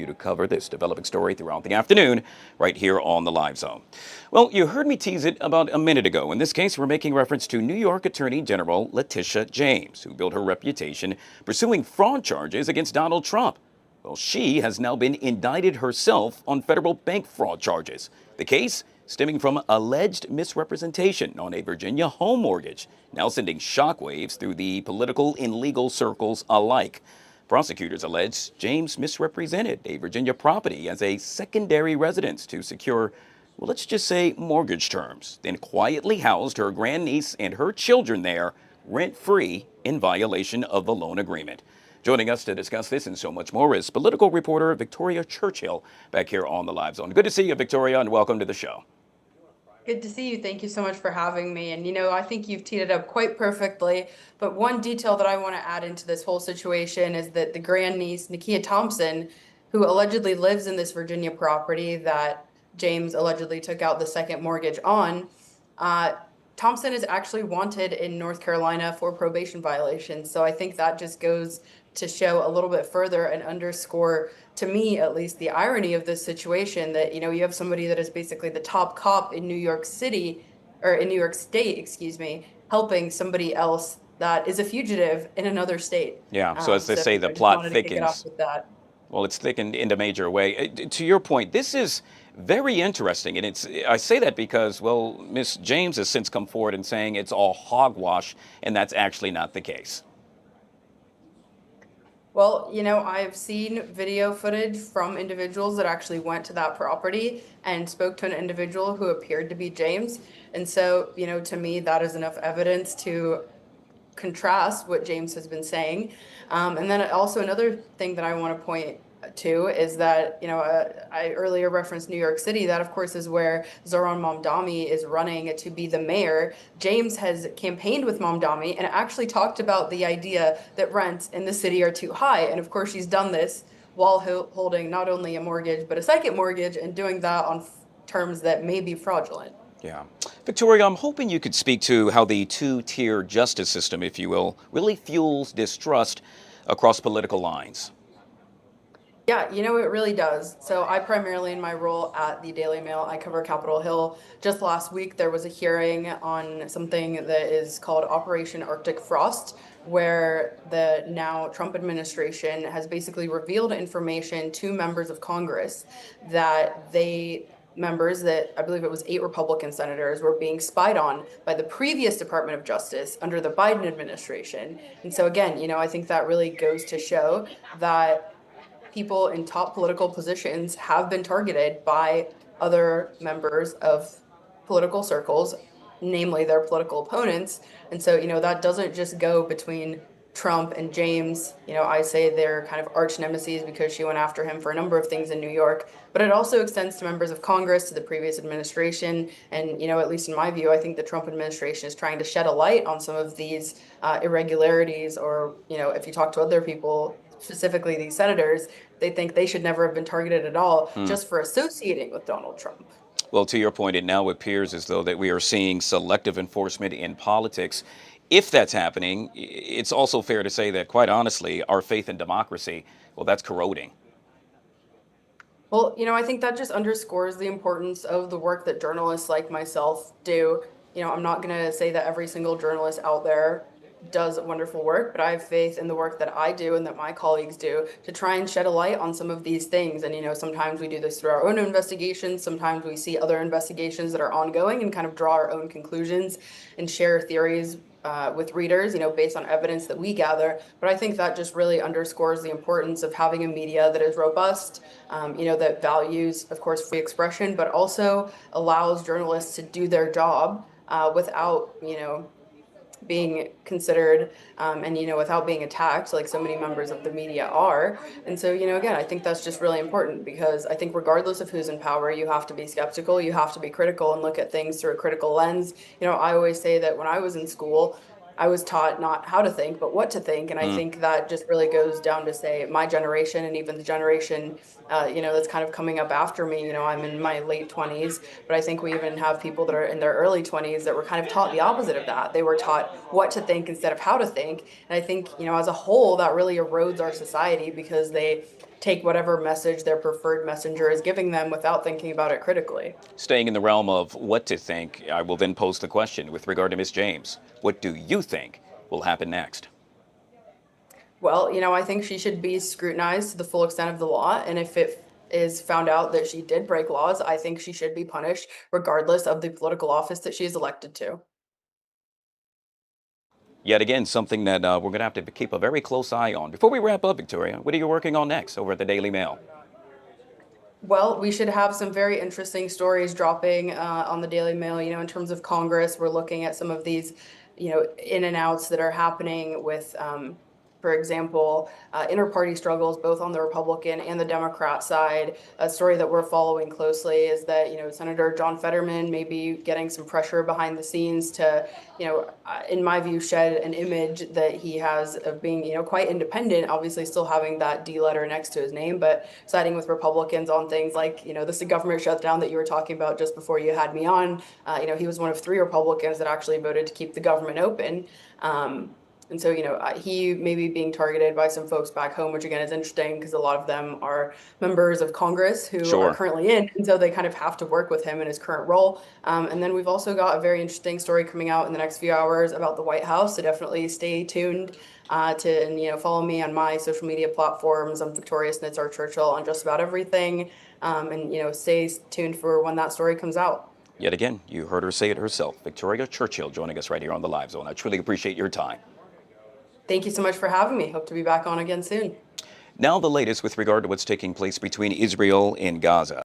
To cover this developing story throughout the afternoon right here on the Live Zone. Well, you heard me tease it about a minute ago. In this case, we're making reference to New York Attorney General Letitia James, who built her reputation pursuing fraud charges against Donald Trump. Well, she has now been indicted herself on federal bank fraud charges. The case stemming from alleged misrepresentation on a Virginia home mortgage, now sending shockwaves through the political and legal circles alike. Prosecutors allege James misrepresented a Virginia property as a secondary residence to secure, well, let's just say mortgage terms, then quietly housed her grandniece and her children there rent-free in violation of the loan agreement. Joining us to discuss this and so much more is political reporter Victoria Churchill back here on the Live Zone. Good to see you, Victoria, and welcome to the show. Good to see you. Thank you so much for having me. And, I think you've teed it up quite perfectly. But one detail that I want to add into this whole situation is that the grandniece, Nakia Thompson, who allegedly lives in this Virginia property that James allegedly took out the second mortgage on, Thompson is actually wanted in North Carolina for probation violations. So I think that just goes to show a little bit further and underscore, to me at least, the irony of this situation that, you have somebody that is basically the top cop in New York City, or in New York State, excuse me, helping somebody else that is a fugitive in another state. Yeah, so as they say, the plot thickens. Well, it's thickened in a major way. To your point, this is very interesting, and I say that because, well, Miss James has since come forward and saying it's all hogwash, and that's actually not the case. Well, I've seen video footage from individuals that actually went to that property and spoke to an individual who appeared to be James. And so, to me, that is enough evidence to contrast what James has been saying. And then also another thing that I want to point to is that, I earlier referenced New York City. That, of course, is where Zohran Mamdani is running to be the mayor. James has campaigned with Mamdani and actually talked about the idea that rents in the city are too high. And of course, she's done this while holding not only a mortgage, but a second mortgage, and doing that on terms that may be fraudulent. Yeah. Victoria, I'm hoping you could speak to how the two-tier justice system, if you will, really fuels distrust across political lines. Yeah, it really does. So I primarily, in my role at the Daily Mail, I cover Capitol Hill. Just last week, there was a hearing on something that is called Operation Arctic Frost, where the now Trump administration has basically revealed information to members of Congress that members that I believe it was 8 Republican senators were being spied on by the previous Department of Justice under the Biden administration. And so again, I think that really goes to show that people in top political positions have been targeted by other members of political circles, namely their political opponents. And so, that doesn't just go between Trump and James. I say they're kind of arch nemesis because she went after him for a number of things in New York, but it also extends to members of Congress, to the previous administration. And, at least in my view, I think the Trump administration is trying to shed a light on some of these irregularities, or, if you talk to other people, specifically these senators, they think they should never have been targeted at all just for associating with Donald Trump. Well, to your point, it now appears as though that we are seeing selective enforcement in politics. If that's happening, it's also fair to say that, quite honestly, our faith in democracy, well, that's corroding. Well, I think that just underscores the importance of the work that journalists like myself do. I'm not going to say that every single journalist out there does wonderful work, but I have faith in the work that I do and that my colleagues do to try and shed a light on some of these things. And, sometimes we do this through our own investigations. Sometimes we see other investigations that are ongoing and kind of draw our own conclusions and share theories with readers, based on evidence that we gather. But I think that just really underscores the importance of having a media that is robust, that values, of course, free expression, but also allows journalists to do their job without, being considered and without being attacked like so many members of the media are. And so again, I think that's just really important, because I think regardless of who's in power, you have to be skeptical, you have to be critical, and look at things through a critical lens. I always say that when I was in school, I was taught not how to think, but what to think. And I think that just really goes down to, say, my generation, and even the generation, that's kind of coming up after me. I'm in my late 20s, but I think we even have people that are in their early 20s that were kind of taught the opposite of that. They were taught what to think instead of how to think. And I think, as a whole, that really erodes our society, because they take whatever message their preferred messenger is giving them without thinking about it critically. Staying in the realm of what to think, I will then pose the question with regard to Miss James. What do you think will happen next? Well, I think she should be scrutinized to the full extent of the law. And if it is found out that she did break laws, I think she should be punished regardless of the political office that she is elected to. Yet again, something that we're going to have to keep a very close eye on. Before we wrap up, Victoria, what are you working on next over at the Daily Mail? Well, we should have some very interesting stories dropping on the Daily Mail. In terms of Congress, we're looking at some of these, in and outs that are happening with, for example, inter-party struggles, both on the Republican and the Democrat side. A story that we're following closely is that, Senator John Fetterman may be getting some pressure behind the scenes to, in my view, shed an image that he has of being, quite independent, obviously still having that D letter next to his name, but siding with Republicans on things like, this government shutdown that you were talking about just before you had me on. He was one of 3 Republicans that actually voted to keep the government open. And so, he may be being targeted by some folks back home, which again is interesting because a lot of them are members of Congress who Sure. are currently in, and so they kind of have to work with him in his current role. And then we've also got a very interesting story coming out in the next few hours about the White House, so definitely stay tuned and follow me on my social media platforms. I'm Victoria Snitzer Churchill on just about everything, and stay tuned for when that story comes out. Yet again, you heard her say it herself. Victoria Churchill joining us right here on the Live Zone. I truly appreciate your time. Thank you so much for having me. Hope to be back on again soon. Now the latest with regard to what's taking place between Israel and Gaza.